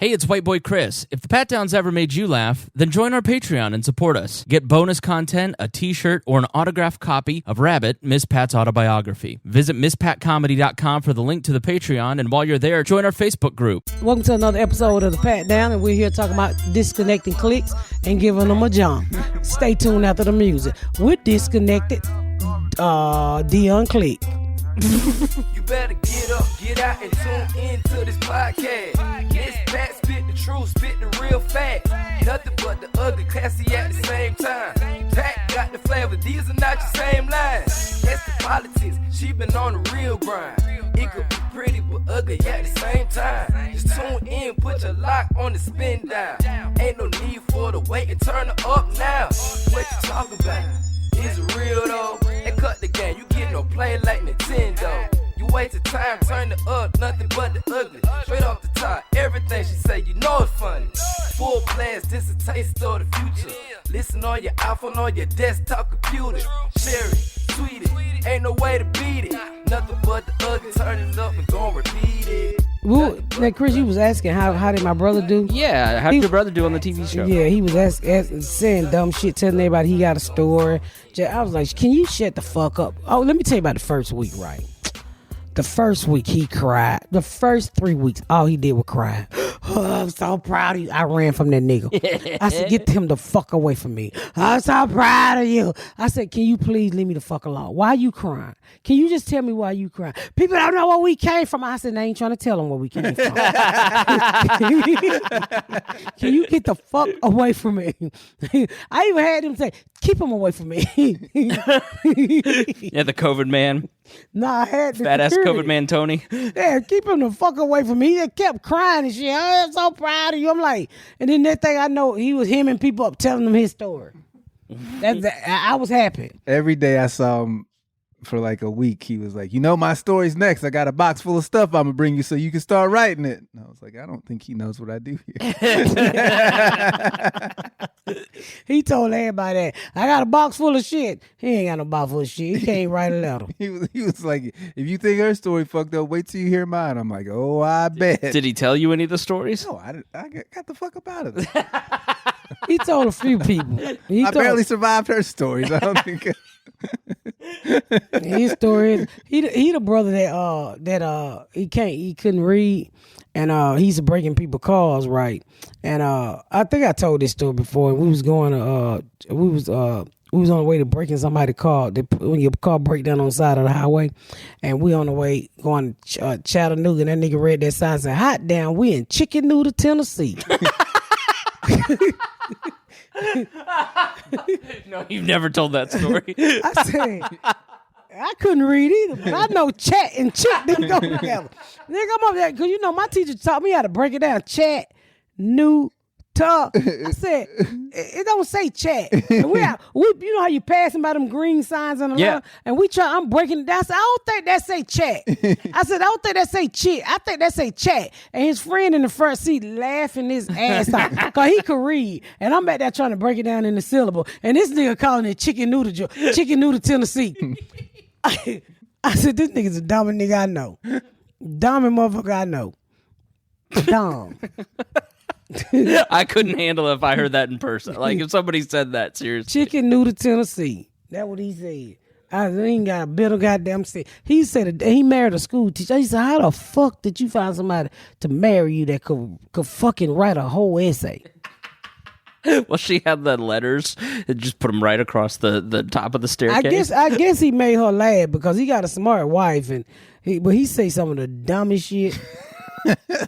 Hey, it's White Boy Chris. If the Pat Downs ever made you laugh, then join our Patreon and support us. Get bonus content, a t-shirt, or an autographed copy of Rabbit, Miss Pat's autobiography. Visit MissPatComedy.com for the link to the Patreon, and while you're there, join our Facebook group. Welcome to another episode of the Pat Down, and we're here talking about disconnecting clicks and giving them a jump. Stay tuned after the music. We're disconnected. Deon click. You better get up, get out, and tune in to this podcast. This Pat spit the truth, spit the real facts. Nothing but the ugly, classy at the same time. Pat got the flavor, these are not your same lines. That's the politics, she been on the real grind. It could be pretty but ugly at the same time. Just tune in, put your lock on the spin down. Ain't no need for the wait and turn it up now. What you talking about? Is it real though? And cut the game, you get no play like Nintendo. You wasted time, turn it up, nothing but the ugly. Straight off the top, everything she say, you know it's funny. Full blast, this a taste of the future. Listen on your iPhone, on your desktop computer. Share it, tweet it, ain't no way to beat it. Nothing but the ugly, turn it up and gon' repeat it. Well, now, Chris, you was asking how did my brother do? Yeah, how did your brother do on the TV show? Yeah, he was saying dumb shit, telling everybody he got a store. I was like, can you shut the fuck up? Oh, let me tell you about the first week, right? The first week he cried. The first 3 weeks, all he did was cry. Oh, I'm so proud of you. I ran from that nigga. I said, get him the fuck away from me. I'm so proud of you. I said, can you please leave me the fuck alone? Why you crying? Can you just tell me why you crying? People don't know where we came from. I said, I ain't trying to tell them where we came from. Can you get the fuck away from me? I even had him say, keep him away from me. Yeah, the COVID man. Nah, I had the Fat ass security. COVID man Tony. Yeah, keep him the fuck away from me. He just kept crying and shit. Oh, I'm so proud of you. I'm like, and then that thing I know, he was hemming people up, telling them his story. I was happy. Every day I saw him for like a week. He was like, you know, my story's next. I got a box full of stuff I'm gonna bring you so you can start writing it. And I was like, I don't think he knows what I do here. He told everybody that. I got a box full of shit. He ain't got no box full of shit. He can't write a letter. He was like, if you think her story fucked up, wait till you hear mine. I'm like, oh, I bet. Did he tell you any of the stories? No, I got the fuck up out of it. He told a few people. I barely survived her stories. I don't think. His story is he the brother that he couldn't read, and he's breaking people's cars, right? And I think I told this story before. We was going to we was on the way to breaking somebody's car. When your car break down on the side of the highway, and we on the way going to Chattanooga, and that nigga read that sign and said, "Hot damn, we in Chicken Noodle, Tennessee." No, you've never told that story. I said, I couldn't read either, but I know chat and chick didn't go together. Nigga, I'm up there, because you know, my teacher taught me how to break it down. Chat, new, talk. I said, it don't say chat. And we you know how you passing by them green signs on the line? And I'm breaking it down. I said, I don't think that say chat. I said, I don't think that say chit. I think that say chat. And his friend in the front seat laughing his ass off because he could read. And I'm back there trying to break it down in the syllable. And this nigga calling it Chicken Noodle, Tennessee. I said, this nigga's the dumbest nigga I know. Dumbest motherfucker I know. Dumb. I couldn't handle it if I heard that in person. Like if somebody said that, seriously. Chicken Noodle, Tennessee. That's what he said. I ain't got a bit of goddamn sense. He said he married a school teacher. He said, how the fuck did you find somebody to marry you that could fucking write a whole essay? Well, she had the letters and just put them right across the top of the staircase. I guess he made her laugh because he got a smart wife, but he say some of the dumbest shit.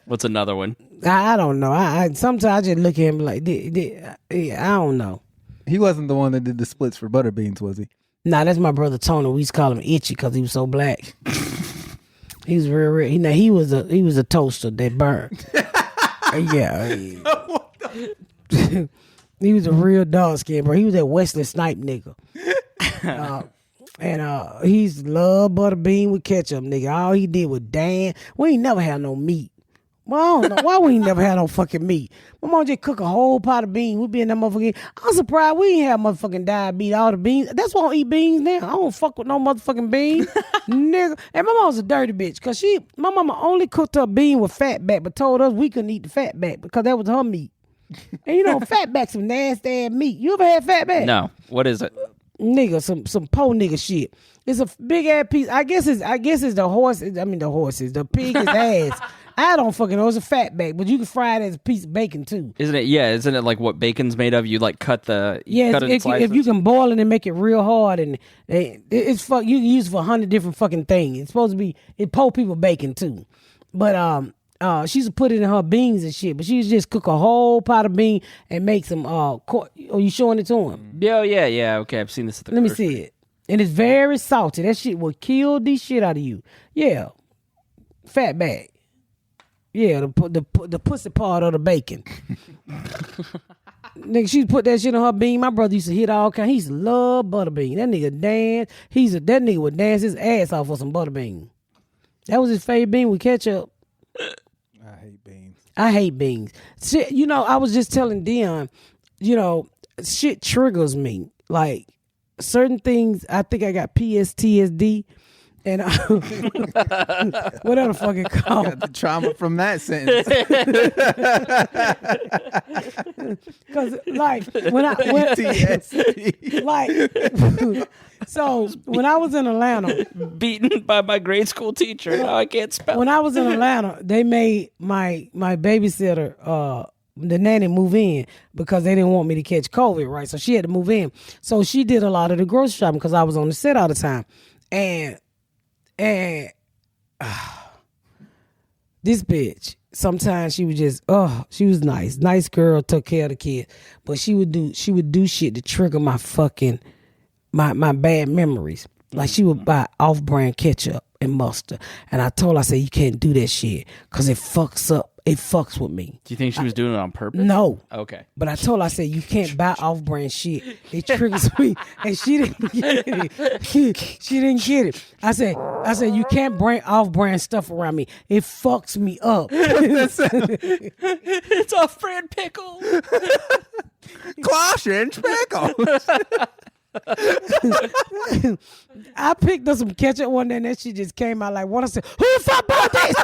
What's another one? I don't know. I sometimes I just look at him like, I don't know. He wasn't the one that did the splits for Butterbeans, was he? Nah, that's my brother Tony. We used to call him Itchy because he was so black. He was real. He was a toaster that burned. Yeah. He was a real dog skin, bro. He was that Wesley Snipe nigga. And he's love Butterbean with ketchup, nigga. All he did was dance. We ain't never had no meat. Well, I don't know why we ain't never had no fucking meat. My mom just cook a whole pot of beans. We be in that motherfucking. I'm surprised we ain't have motherfucking diabetes. All the beans. That's why I don't eat beans now. I don't fuck with no motherfucking beans, nigga. And my mom's a dirty bitch because my mama only cooked her bean with fat back, but told us we couldn't eat the fat back because that was her meat. And you know, fat back's some nasty ass meat. You ever had fat back? No. What is it? Nigga, some po nigga shit. It's a big ass piece. I guess it's the horses. I mean the horses. The pig is ass. I don't fucking know. It's a fat back, but you can fry it as a piece of bacon too. Isn't it? Yeah, isn't it like what bacon's made of? You like cut it in slices? If you can boil it and make it real hard, and it's fuck. You can use it for 100 different fucking things. It's supposed to be po people bacon too, but she used to put it in her beans and shit. But she used to just cook a whole pot of bean and make some Are you showing it to him? Yeah. Okay, I've seen this at the. Let me see it. And it's very salty. That shit will kill the shit out of you. Yeah, fat back. Yeah, the pussy part of the bacon. Nigga, she put that shit on her bean. My brother used to hit all kind. He used to love butterbean. That nigga dance. That nigga would dance his ass off for some butterbean. That was his favorite bean with ketchup. I hate beans. I hate beans. Shit, you know, I was just telling Deon, you know, shit triggers me. Like certain things, I think I got PSTSD. And whatever the fuck it called. Got the trauma from that sentence. Because like when so when I was in Atlanta, beaten by my grade school teacher. Now I can't spell. When I was in Atlanta, they made my babysitter the nanny move in because they didn't want me to catch COVID, right? So she had to move in. So she did a lot of the grocery shopping because I was on the set all the time. And this bitch, sometimes she was just, she was nice girl, took care of the kid, but she would do shit to trigger my fucking my bad memories. Like she would buy off-brand ketchup and mustard, and I told her, I said, you can't do that shit because it fucks with me. Do you think she was doing it on purpose? No. Okay. But I told her, I said, you can't buy off-brand shit. It triggers me. And she didn't get it. She didn't get it. I said, you can't bring off-brand stuff around me. It fucks me up. It's off-brand pickle. Caution, pickles. I picked up some ketchup one day and that shit just came out like what. I said, who the fuck bought this?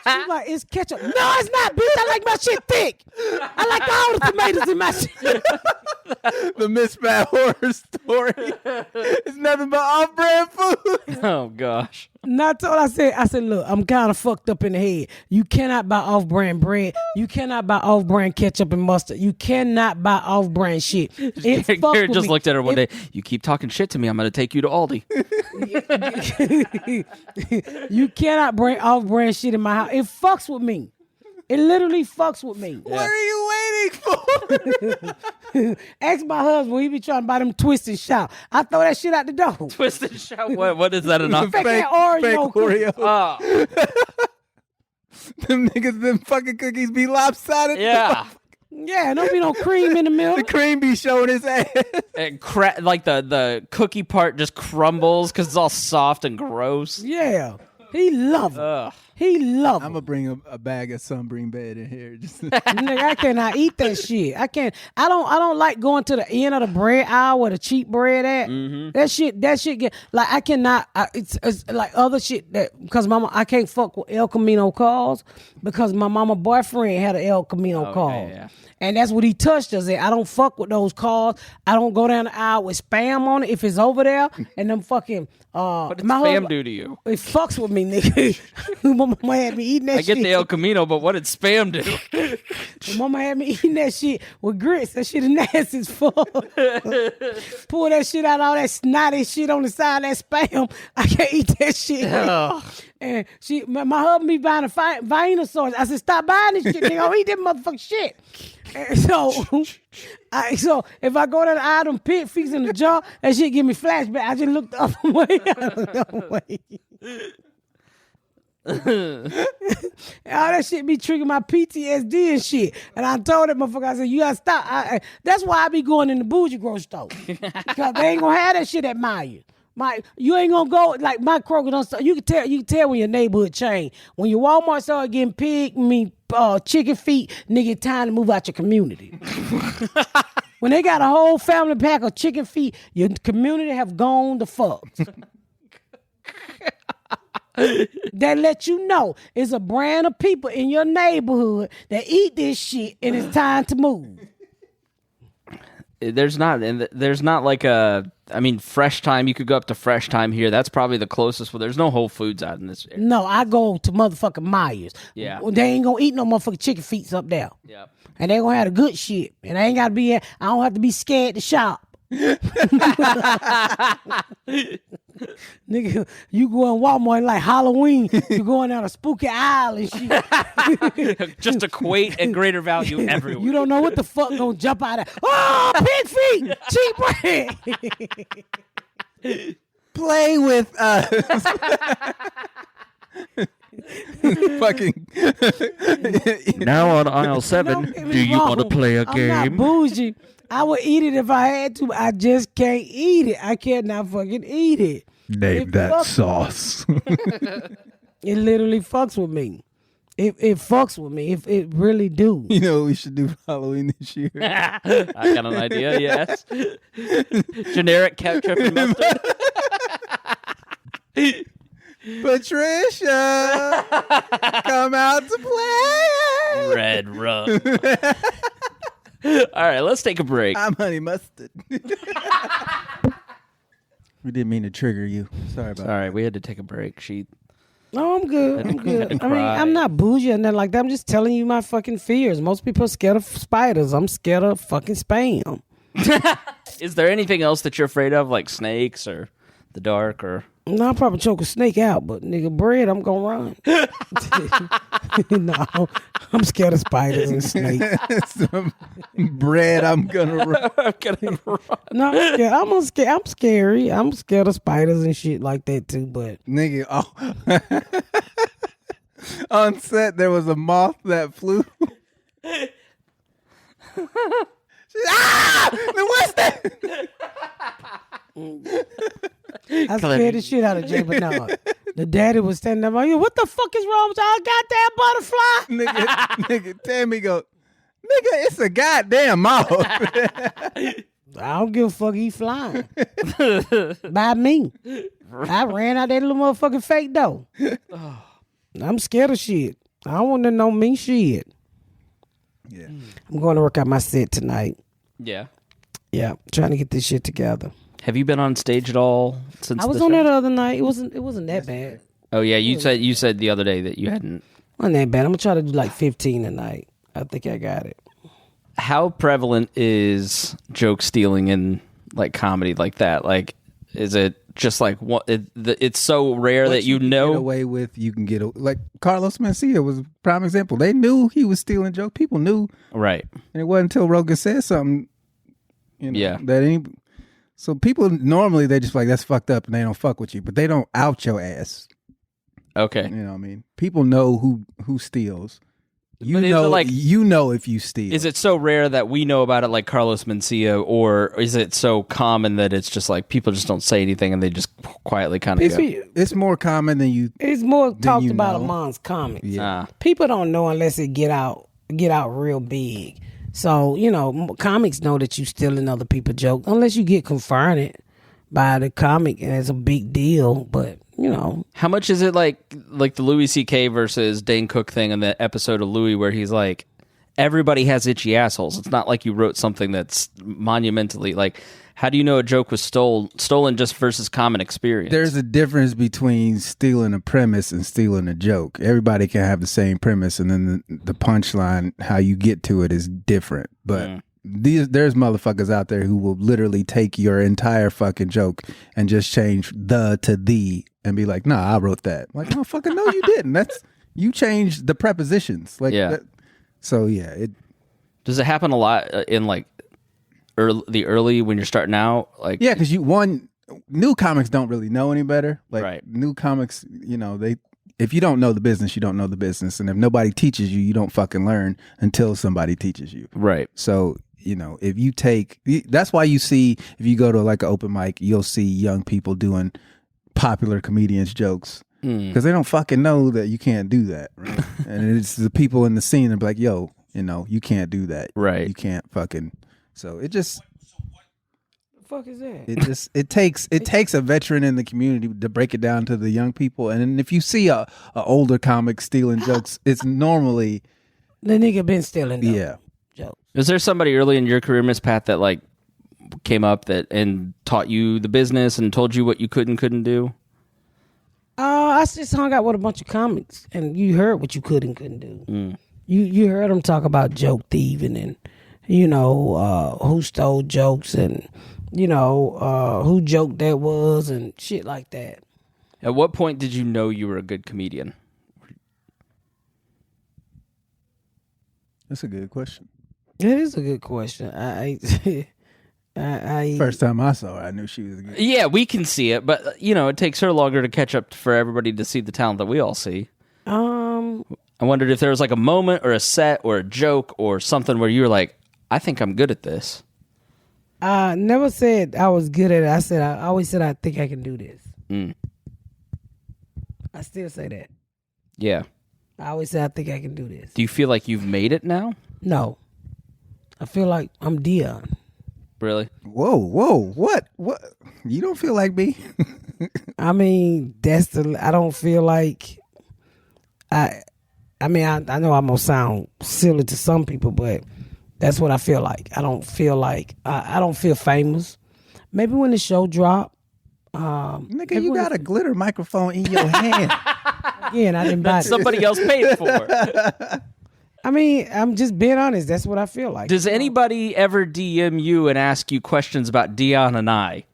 She's like, it's ketchup. No, it's not, bitch. I like my shit thick. I like all the tomatoes in my shit. The Miss Bad Horror Story. It's nothing but off-brand food. Oh gosh. Not all I said, look, I'm kind of fucked up in the head. You cannot buy off-brand bread. You cannot buy off-brand ketchup and mustard. You cannot buy off-brand shit. Garrett just looked at her one day. You keep talking shit to me, I'm going to take you to Aldi. You cannot bring off-brand shit in my house. It fucks with me. It literally fucks with me. What are you waiting for? Ask my husband. He be trying to buy them twist and shout. I throw that shit out the door. Twist and shout. What is that? Fake Oreo. Oh. Them niggas, them fucking cookies be lopsided. Yeah. Yeah, don't be no cream in the middle. The cream be showing his ass. And like the cookie part just crumbles because it's all soft and gross. Yeah. He love it. Ugh. He love it. I'm gonna bring a bag of Sunbream Bed in here. Just Nigga, I cannot eat that shit. I can't. I don't like going to the end of the bread aisle where the cheap bread at. Mm-hmm. That shit get like I cannot. It's like other shit that because I can't fuck with El Camino cars because my mama boyfriend had an El Camino car. Yeah. And that's what he touched us at. I don't fuck with those cars. I don't go down the aisle with spam on it if it's over there. And them fucking what did spam do to you? It fucks with me, nigga. Mama had me eating that shit. I get the El Camino, but what did spam do? Mama had me eating that shit with grits. That shit is nasty as fuck. Pull that shit out, all that snotty shit on the side of that spam. I can't eat that shit. And my husband be buying a Vienna sauce. I said, stop buying this shit, nigga. I'll eat that motherfucking shit. And so if I go to the item pit, fix in the jar, that shit give me flashback. I just looked the other way. All that shit be triggering my PTSD and shit. And I told that motherfucker, I said, you gotta stop. That's why I be going in the bougie grocery store. Because they ain't gonna have that shit at Maya. You ain't gonna go like my Kroger don't start. You can tell when your neighborhood change. When your Walmart start getting chicken feet, nigga, it's time to move out your community. When they got a whole family pack of chicken feet, your community have gone the fuck. That let you know it's a brand of people in your neighborhood that eat this shit and it's time to move. There's not like Fresh Time. You could go up to Fresh Time here. That's probably the closest. Well, there's no Whole Foods out in this area. No, I go to motherfucking Myers. Yeah. They ain't gonna eat no motherfucking chicken feet up there. Yeah. And they gonna have the good shit. And I don't have to be scared to shop. Nigga, you go in Walmart like Halloween, you going down a spooky aisle and shit. Just equate and greater value everywhere. You don't know what the fuck gonna jump out of. Oh, pig feet, cheap bread. Play with us. Fucking. Now on aisle 7, do you want to play a game? I'm not bougie. I would eat it if I had to. I just can't eat it. I cannot fucking eat it. Name that sauce. It literally fucks with me. It fucks with me. It really do. You know what we should do for Halloween this year? I got an idea, yes. Generic ketchup and mustard. Patricia, come out to play. Red rum. All right, let's take a break. I'm honey mustard. We didn't mean to trigger you. Sorry about that. All right, we had to take a break. No, I'm good. I'm good. I mean, cry. I'm not bougie or nothing like that. I'm just telling you my fucking fears. Most people are scared of spiders. I'm scared of fucking spam. Is there anything else that you're afraid of, like snakes or the dark or... No, I'll probably choke a snake out, but nigga, bread, I'm gonna run. No, I'm scared of spiders and snakes. Some bread, I'm gonna run. No, I'm scared. I'm scary. I'm scared of spiders and shit like that too. But Nigga, on set there was a moth that flew. What's that? I scared the shit out of Jay, but no. The daddy was standing there like, what the fuck is wrong with y'all goddamn butterfly? Nigga, Tammy go, nigga, it's a goddamn moth. I don't give a fuck, he flying. By me. I ran out that little motherfucking fake door. I'm scared of shit. I don't want to know me shit. Yeah. I'm going to work out my set tonight. Yeah. Yeah, trying to get this shit together. Have you been on stage at all since I was on there the other night. It wasn't that bad. Oh yeah, you said the other day that you hadn't. Wasn't that bad. I'm gonna try to do like 15 tonight. I think I got it. How prevalent is joke stealing in like comedy like that? Like, is it just like what? It's so rare that you know. Get away with, you can get like Carlos Mencia was a prime example. They knew he was stealing jokes. People knew, right? And it wasn't until Rogan said something. You know, yeah. So people normally they just like that's fucked up and they don't fuck with you, but they don't out your ass. Okay. You know what I mean? People know who steals. You but know, like, you know if you steal. Is it so rare that we know about it like Carlos Mencia, or is it so common that it's just like people just don't say anything and they just quietly kind of go? It's more common than you. It's more talked about amongst comics. Yeah. People don't know unless it get out real big. So, you know, comics know that you stealing other people's jokes unless you get confronted by the comic and it's a big deal. But, you know. How much is it like the Louis C.K. versus Dane Cook thing in the episode of Louis where he's like, everybody has itchy assholes. It's not like you wrote something that's monumentally like, how do you know a joke was stolen just versus common experience? There's a difference between stealing a premise and stealing a joke. Everybody can have the same premise, and then the punchline, how you get to it, is different. But there's motherfuckers out there who will literally take your entire fucking joke and just change the to the and be like, nah, I wrote that. Like, motherfucker, no, you didn't. You changed the prepositions. Like, yeah. So yeah, does it happen a lot in like early when you're starting out? Like, yeah, because new comics don't really know any better. Like, right. New comics, you know, if you don't know the business, you don't know the business, and if nobody teaches you, you don't fucking learn until somebody teaches you. Right. So if you take, that's why you see, if you go to like an open mic, you'll see young people doing popular comedians jokes because they don't fucking know that you can't do that, right? And it's the people in the scene that be like, yo, you can't do that, right? You can't fucking. So it just, the fuck is that? it takes a veteran in the community to break it down to the young people. And then if you see a older comic stealing jokes, it's normally the nigga been stealing them. Yeah. Jokes. Is there somebody early in your career, Miss Pat, that like came up and taught you the business and told you what you could and couldn't do? I just hung out with a bunch of comics, and you heard what you could and couldn't do. You heard them talk about joke thieving and who stole jokes and who joke that was and shit like that. At what point did you know you were a good comedian? That's a good question. It is a good question. I First time I saw her, I knew she was good. Yeah, we can see it, but it takes her longer to catch up for everybody to see the talent that we all see. I wondered if there was like a moment or a set or a joke or something where you were like, I think I'm good at this. I never said I was good at it. I always said I think I can do this. I still say that. Yeah. I always say I think I can do this. Do you feel like you've made it now? No. I feel like I'm Deon. Really? Whoa, what? You don't feel like me? I mean, I don't feel like I know I'm gonna sound silly to some people, but that's what I feel like. I don't feel like I don't feel famous. Maybe when the show drop. Nigga, you got a glitter microphone in your hand. Again, I didn't buy it. Somebody else paid for. I mean, I'm just being honest. That's what I feel like. Does anybody ever DM you and ask you questions about Deon and I?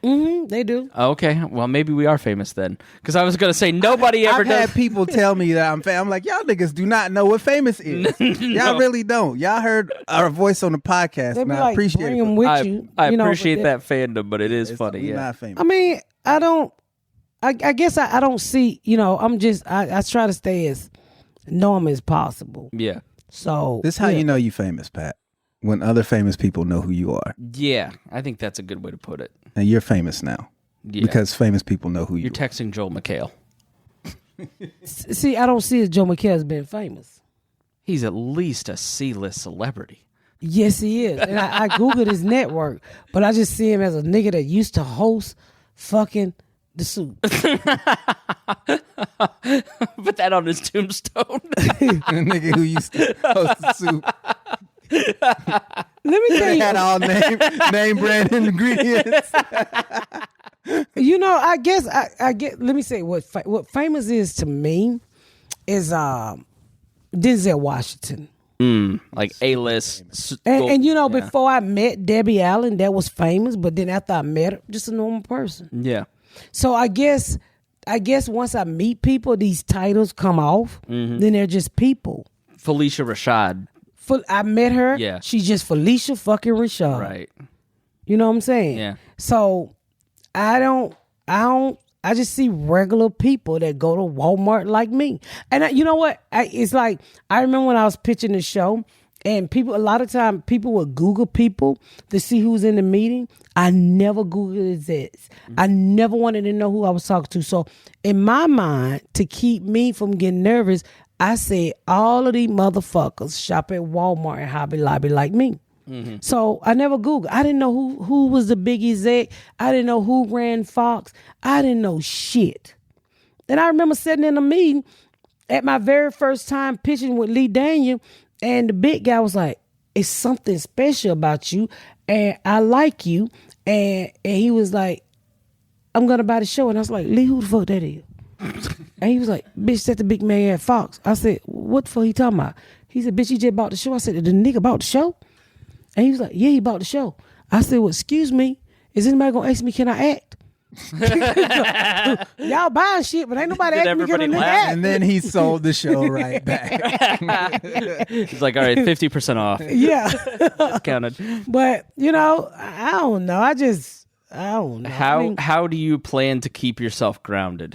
They do. Okay, well, maybe we are famous then. Because I was going to say, nobody ever I've does. had people tell me that I'm famous. I'm like, y'all niggas do not know what famous is. Y'all really don't. Y'all heard our voice on the podcast, They and be I like, appreciate bring it. them with you. I you know, appreciate but that fandom, but it is funny. We Yeah. not famous. I mean, I don't. I guess I don't see. I'm just. I try to stay as normal as possible. Yeah. So This is how you know you famous, Pat. When other famous people know who you are. Yeah, I think that's a good way to put it. And you're famous now. Yeah. Because famous people know who you You're are. texting Joel McHale. See, I don't see as Joe McHale as being famous. He's at least a C-list celebrity. Yes, he is. And I Googled his network, but I just see him as a nigga that used to host fucking The Soup. Put that on his tombstone. The nigga who used to host the soup. Let me tell you. Had all name brand ingredients. I guess I get. Let me say what famous is to me is Denzel Washington. Like A-list. And before I met Debbie Allen, that was famous. But then after I met her, just a normal person. Yeah. So I guess once I meet people, these titles come off. Then they're just people. Felicia Rashad. I met her. Yeah. She's just Felicia fucking Rashad. Right. You know what I'm saying? Yeah. So I just see regular people that go to Walmart like me. And you know what? It's like, I remember when I was pitching the show and a lot of time people would Google people to see who's in the meeting. I never Googled this. I never wanted to know who I was talking to. So in my mind, to keep me from getting nervous, I said all of these motherfuckers shop at Walmart and Hobby Lobby like me. So I never Googled. I didn't know who was the big exec. I didn't know who ran Fox. I didn't know shit. And I remember sitting in a meeting at my very first time pitching with Lee Daniel, and the big guy was like, "It's something special about you, and I like you." And he was like, "I'm gonna buy the show," and I was like, "Lee, who the fuck that is?" And he was like, "Bitch, that's the big man at Fox." I said, "What the fuck he talking about?" He said, "Bitch, he just bought the show." I said, "The nigga bought the show?" And he was like, "Yeah, he bought the show." I said, "Well, excuse me, is anybody gonna ask me, can I act?" Y'all buying shit, but ain't nobody asking me, can I act? And then he sold the show right back. He's like, all right, 50% off. Yeah. Discounted. But, I don't know. I don't know. How do you plan to keep yourself grounded?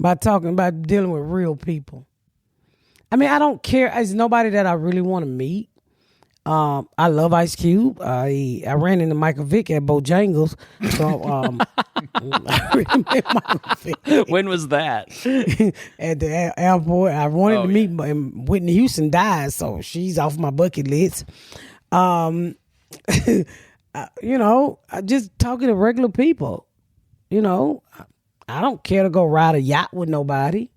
By talking about dealing with real people. I mean, I don't care. It's nobody that I really want to meet. I love Ice Cube. I ran into Michael Vick at Bojangles. So I really met Michael Vick. When was that? At the airport. I wanted to meet Whitney Houston died, so she's off my bucket list. You know, just talking to regular people. You know, I don't care to go ride a yacht with nobody.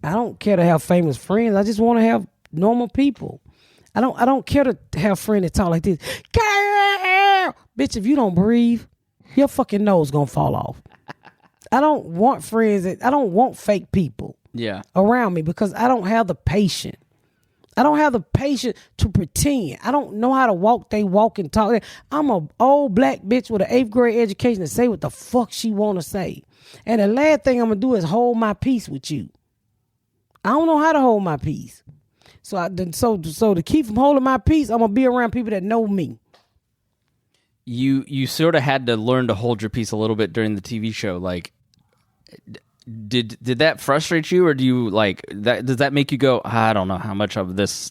I don't care to have famous friends. I just want to have normal people. I don't care to have friends that talk like this. Bitch, if you don't breathe, your fucking nose gonna fall off. I don't want friends I don't want fake people around me because I don't have the patience. I don't have the patience to pretend. I don't know how to walk. They walk and talk. I'm a old black bitch with an 8th grade education to say what the fuck she want to say. And the last thing I'm going to do is hold my peace with you. I don't know how to hold my peace. So to keep from holding my peace, I'm going to be around people that know me. You sort of had to learn to hold your peace a little bit during the TV show. Like, did that frustrate you, or do you like that? Does that make you go, I don't know how much of this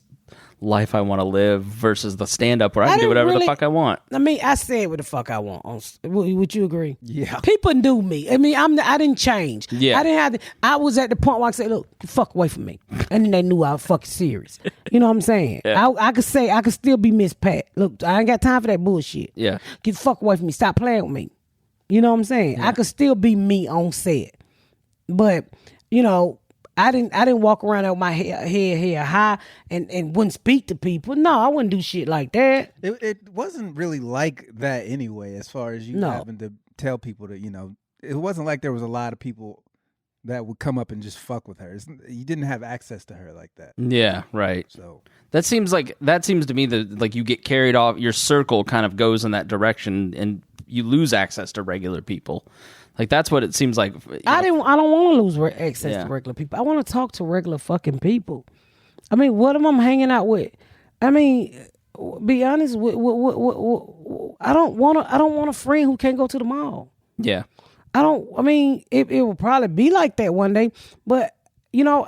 life I want to live versus the stand-up where I can do whatever the fuck I want? I mean, I said what the fuck I want. Would you agree? Yeah. People knew me. I mean, I didn't change. Yeah. I didn't have to. I was at the point where I said, look, get the fuck away from me. And then they knew I was fucking serious. You know what I'm saying? Yeah. I could say, I could still be Miss Pat. Look, I ain't got time for that bullshit. Yeah. Get the fuck away from me. Stop playing with me. You know what I'm saying? Yeah. I could still be me on set. But, you know, I didn't walk around with my head high and wouldn't speak to people. No, I wouldn't do shit like that. It wasn't really like that anyway, as far as you having to tell people to, you know, it wasn't like there was a lot of people that would come up and just fuck with her. You didn't have access to her like that. Yeah, right. So that seems to me that like you get carried off, your circle kind of goes in that direction and you lose access to regular people. Like that's what it seems like. I don't want to lose access to regular people. I want to talk to regular fucking people. I mean, what am I hanging out with? I mean, be honest. I don't want a friend who can't go to the mall. Yeah. I mean, it will probably be like that one day. But you know,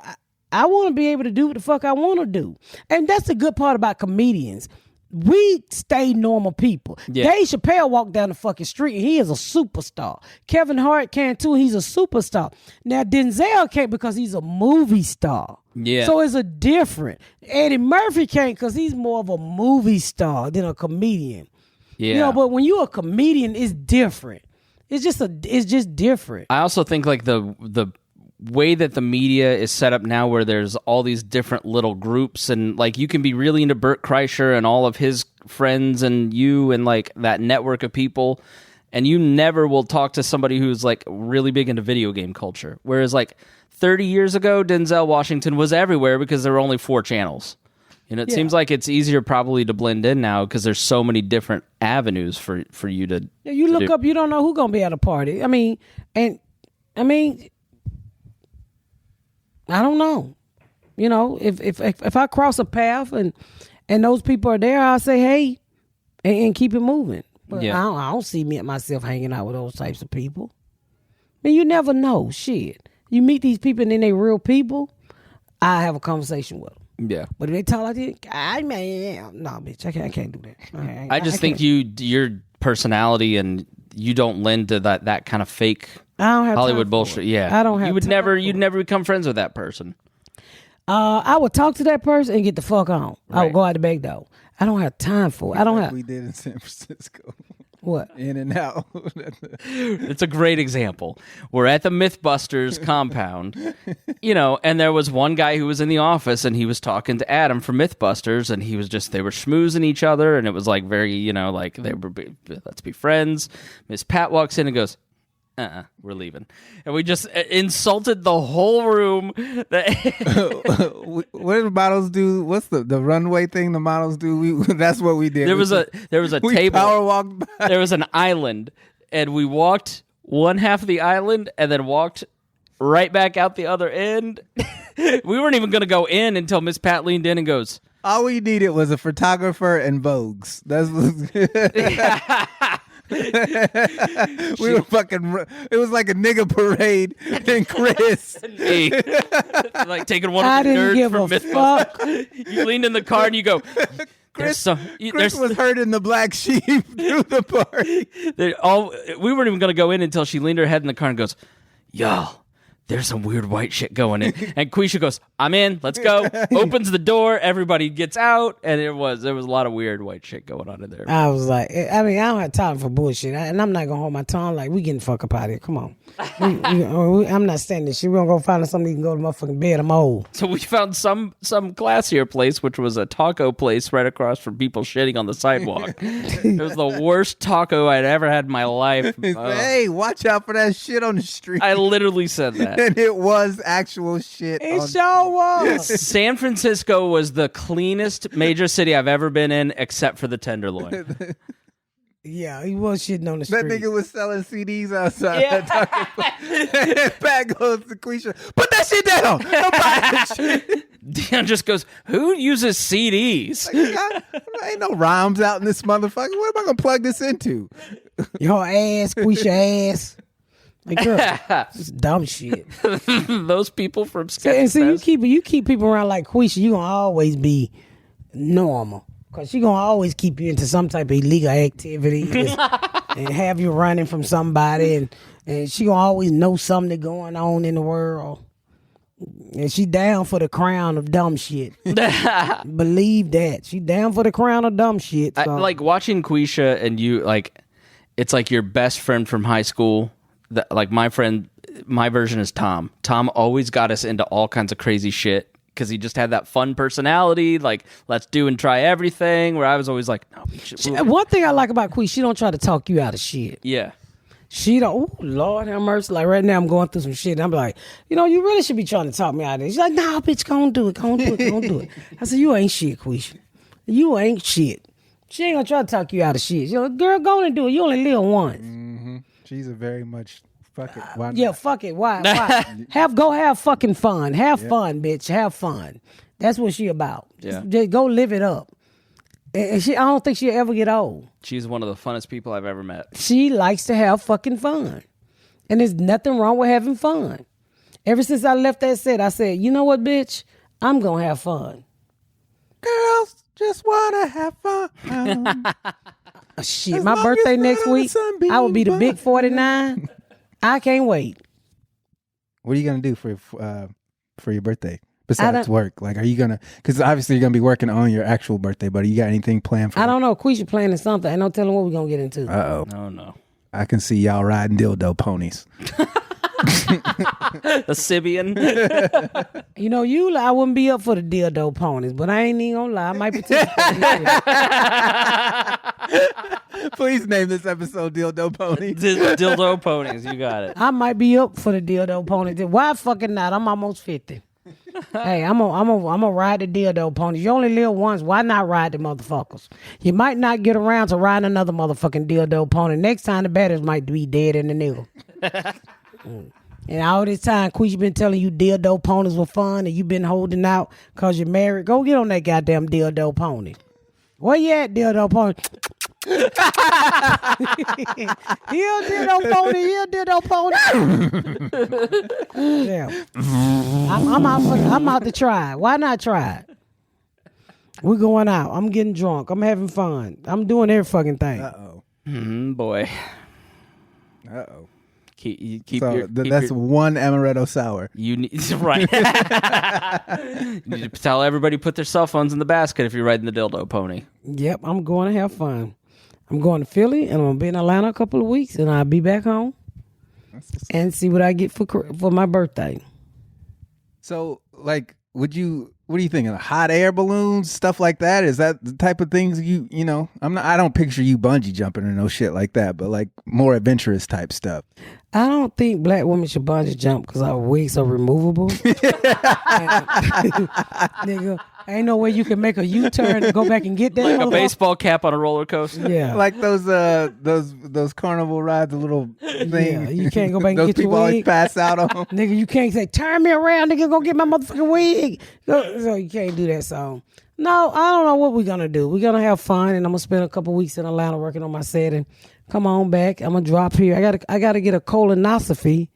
I want to be able to do what the fuck I want to do, and that's the good part about comedians. We stay normal people. Yeah. Dave Chappelle walked down the fucking street and he is a superstar. Kevin Hart can too. He's a superstar. Now Denzel can't because he's a movie star. Yeah. So it's a different. Eddie Murphy can't because he's more of a movie star than a comedian. Yeah. You know, but when you're a comedian, it's different. It's just different. I also think like the way that the media is set up now where there's all these different little groups and like you can be really into Bert Kreischer and all of his friends and you and like that network of people and you never will talk to somebody who's like really big into video game culture. Whereas like 30 years ago, Denzel Washington was everywhere because there were only 4 channels. And it seems like it's easier probably to blend in now because there's so many different avenues for you to... Yeah, you look up, you don't know who's going to be at a party. I mean, I don't know. You know, if I cross a path and those people are there, I'll say, hey, and keep it moving. But I don't see myself hanging out with those types of people. I mean, you never know. Shit. You meet these people and then they real people, I have a conversation with them. Yeah. But if they talk like this, no, bitch, I can't do that. I just think your personality and you don't lend to that kind of fake Hollywood bullshit. Yeah. I don't have you'd never become friends with that person. I would talk to that person and get the fuck on. Right. I would go out the back door. I don't have time for it. I don't have. We did in San Francisco. What? In and out. It's a great example. We're at the Mythbusters compound, you know, and there was one guy who was in the office and he was talking to Adam from Mythbusters and they were schmoozing each other and it was like very, you know, like let's be friends. Miss Pat walks in and goes, we're leaving. And we just insulted the whole room. What did the models do? What's the runway thing the models do? That's what we did. There was a we table. Power walked by. There was an island, and we walked one half of the island and then walked right back out the other end. We weren't even going to go in until Miss Pat leaned in and goes, all we needed was a photographer and Vogues. That's what we were fucking. It was like a nigga parade and Chris. Hey, like taking one of the nerds from Mythbusters. You leaned in the car and you go, Chris was herding the black sheep through the party. We weren't even going to go in until she leaned her head in the car and goes, y'all, there's some weird white shit going in. And Quisha goes, I'm in, let's go. Opens the door, everybody gets out, and there was a lot of weird white shit going on in there. I was like, I don't have time for bullshit. And I'm not going to hold my tongue like, we getting the fuck up out of here. Come on. I'm not standing this shit. We're going to go find something you can go to motherfucking bed. I'm old. So we found some classier place, which was a taco place right across from people shitting on the sidewalk. It was the worst taco I'd ever had in my life. Hey, watch out for that shit on the street. I literally said that. And it was actual shit. It sure was. San Francisco was the cleanest major city I've ever been in, except for the Tenderloin. Yeah, he was shitting on the street. That nigga was selling CDs outside. Yeah. Pat goes to Quisha, put that shit down. Don't buy that shit. Deon just goes, who uses CDs? Like, ain't no rhymes out in this motherfucker. What am I going to plug this into? Your ass, Quisha ass. Like, girl, it's dumb shit. Those people from Sketch See, you keep people around like Quisha, you gonna always be normal. Cause she gonna always keep you into some type of illegal activity and have you running from somebody, and she gonna always know something going on in the world. And she down for the crown of dumb shit. Believe that. She down for the crown of dumb shit. So. I like watching Quisha and you, like, it's like your best friend from high school. Like my version is Tom. Tom always got us into all kinds of crazy shit because he just had that fun personality. Like, let's do and try everything. Where I was always like, no, we should. One thing I like about Queen, she don't try to talk you out of shit. Yeah. She don't. Oh, Lord have mercy. Like right now, I'm going through some shit. And I'm like, you know, you really should be trying to talk me out of this. She's like, nah, bitch, go on do it. Go on do it. Go on do it. I said, you ain't shit, Quisha. You ain't shit. She ain't gonna try to talk you out of shit. You know, girl, go on and do it. You only live once. Mm-hmm. She's a very much fuck it. Why yeah, not? fuck it. Why? Go have fucking fun. Have fun, bitch. Have fun. That's what she about. Just go live it up. And I don't think she'll ever get old. She's one of the funnest people I've ever met. She likes to have fucking fun. And there's nothing wrong with having fun. Ever since I left that set, I said, you know what, bitch? I'm going to have fun. Girls just want to have fun. Shit, my birthday next week, I will be the big 49. I can't wait. What are you going to do for your birthday? Besides work, like, are you gonna? Because obviously you're gonna be working on your actual birthday. But you got anything planned for? I don't know. Quisha planning something. Ain't no telling what we're gonna get into. No. I can see y'all riding dildo ponies. The Sibian. You know, I wouldn't be up for the dildo ponies, but I ain't even gonna lie. I might participate. Please name this episode Dildo Ponies. Dildo Ponies. You got it. I might be up for the dildo ponies. Why fucking not? I'm almost 50. Hey, I'm gonna ride the dildo ponies. You only live once. Why not ride the motherfuckers? You might not get around to riding another motherfucking dildo pony. Next time the batteries might be dead in the nigga. And all this time, Quisha been telling you dildo ponies were fun, and you been holding out because you're married. Go get on that goddamn dildo pony. Where you at, dildo pony? Here, dildo pony. Yeah. I'm out to try it. Why not try it? We're going out. I'm getting drunk. I'm having fun. I'm doing every fucking thing. Boy. That's one amaretto sour. You need right. You need to tell everybody to put their cell phones in the basket if you're riding the dildo pony. Yep, I'm going to have fun. I'm going to Philly, and I'm going to be in Atlanta a couple of weeks, and I'll be back home and see what I get for my birthday. So, like, what are you thinking? Hot air balloons, stuff like that? Is that the type of things you know? I don't picture you bungee jumping or no shit like that, but like more adventurous type stuff. I don't think black women should bungee jump because our wigs are removable. Nigga, ain't no way you can make a U-turn and go back and get that. Like a baseball cap on a roller coaster. Yeah, like those carnival rides, the little thing. Yeah, you can't go back and get your wig. Those people always pass out on. Nigga, you can't say, turn me around, nigga, go get my motherfucking wig. So you can't do that. So, no, I don't know what we're going to do. We're going to have fun, and I'm going to spend a couple weeks in Atlanta working on my set and come on back. I'm going to drop here. I got to get a colonoscopy.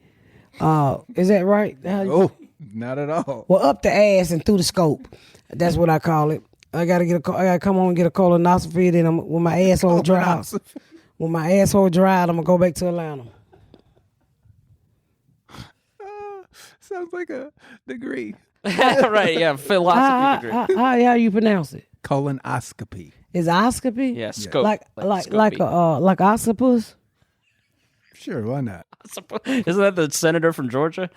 Is that right? Oh, not at all. Well, up the ass and through the scope. That's what I call it. I gotta come home and get a colonoscopy. Then when my asshole dries, I'm gonna go back to Atlanta. Sounds like a degree. Right, yeah, philosophy degree. How you pronounce it? Colonoscopy. Is oscopy? Yeah, scope. Like octopus? Sure, why not? Isn't that the senator from Georgia?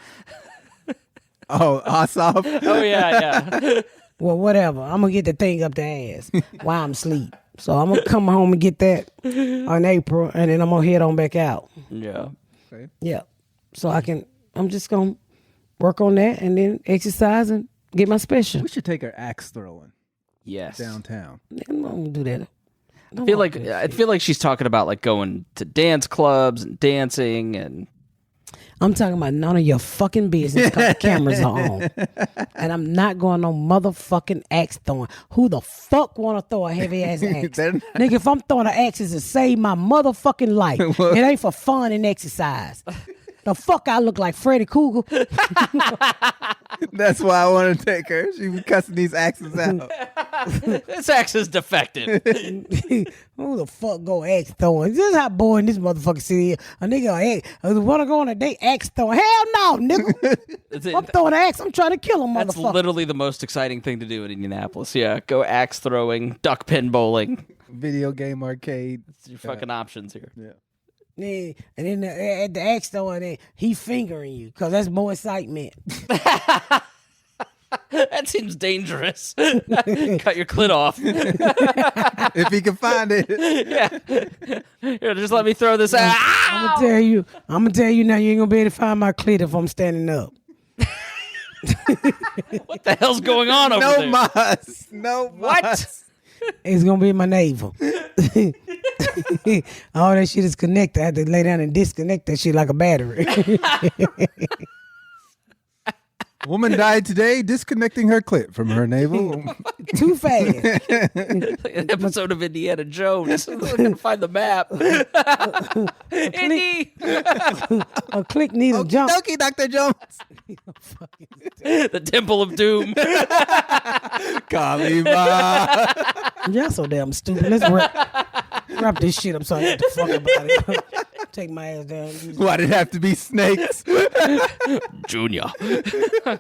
Oh, Ossoff? Oh, yeah. Well, whatever. I'm going to get the thing up the ass while I'm asleep. So I'm going to come home and get that in April, and then I'm going to head on back out. Yeah. Okay. Yeah. So I'm just going to work on that and then exercise and get my special. We should take her axe throwing Yes. downtown. I'm going to do that. I feel like she's talking about like going to dance clubs and dancing and... I'm talking about none of your fucking business because the cameras are on. And I'm not going no motherfucking axe throwing. Who the fuck want to throw a heavy ass axe? Nigga, if I'm throwing an axe, it's to save my motherfucking life. It ain't for fun and exercise. The fuck I look like Freddy Krueger. That's why I want to take her. She was cussing these axes out. This axe is defective. Who the fuck go axe throwing? This is how boring this motherfucker city is. A nigga want to go on a date axe throwing. Hell no, nigga. I'm throwing an axe. I'm trying to kill a motherfucker. That's literally the most exciting thing to do in Indianapolis. Yeah, go axe throwing, duck pin bowling. Video game arcade. It's your fucking options here. Yeah. Yeah, and then at the axe throwing, then he fingering you because that's more excitement. That seems dangerous. Cut your clit off. If he can find it. Yeah. Here, just let me throw this out. I'm gonna tell you now. You ain't gonna be able to find my clit if I'm standing up. What the hell's going on over there? No What? mas. It's gonna be in my navel. All that shit is connected. I have to lay down and disconnect that shit like a battery. Woman died today disconnecting her clit from her navel. Too fast. An episode of Indiana Jones. Looking to find the map. Indy. A click needle jump. Okie dokie, Dr. Jones. The Temple of Doom. Kalima. Y'all so damn stupid. Let's wrap this shit up so I get the fuck about it. Take my ass down. Why'd it have to be snakes? Junior. All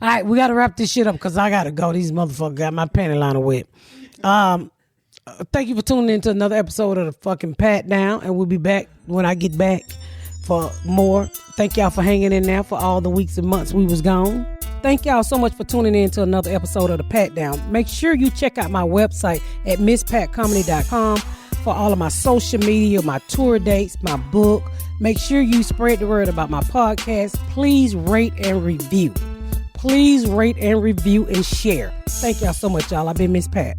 right, we got to wrap this shit up because I got to go. These motherfuckers got my panty liner wet. Thank you for tuning in to another episode of the fucking Pat Down, and we'll be back when I get back for more. Thank y'all for hanging in there for all the weeks and months we was gone. Thank y'all so much for tuning in to another episode of the Pat Down. Make sure you check out my website at misspatcomedy.com for all of my social media, my tour dates, my book. Make sure you spread the word about my podcast. Please rate and review. Please rate and review and share. Thank y'all so much, y'all. I've been Miss Pat.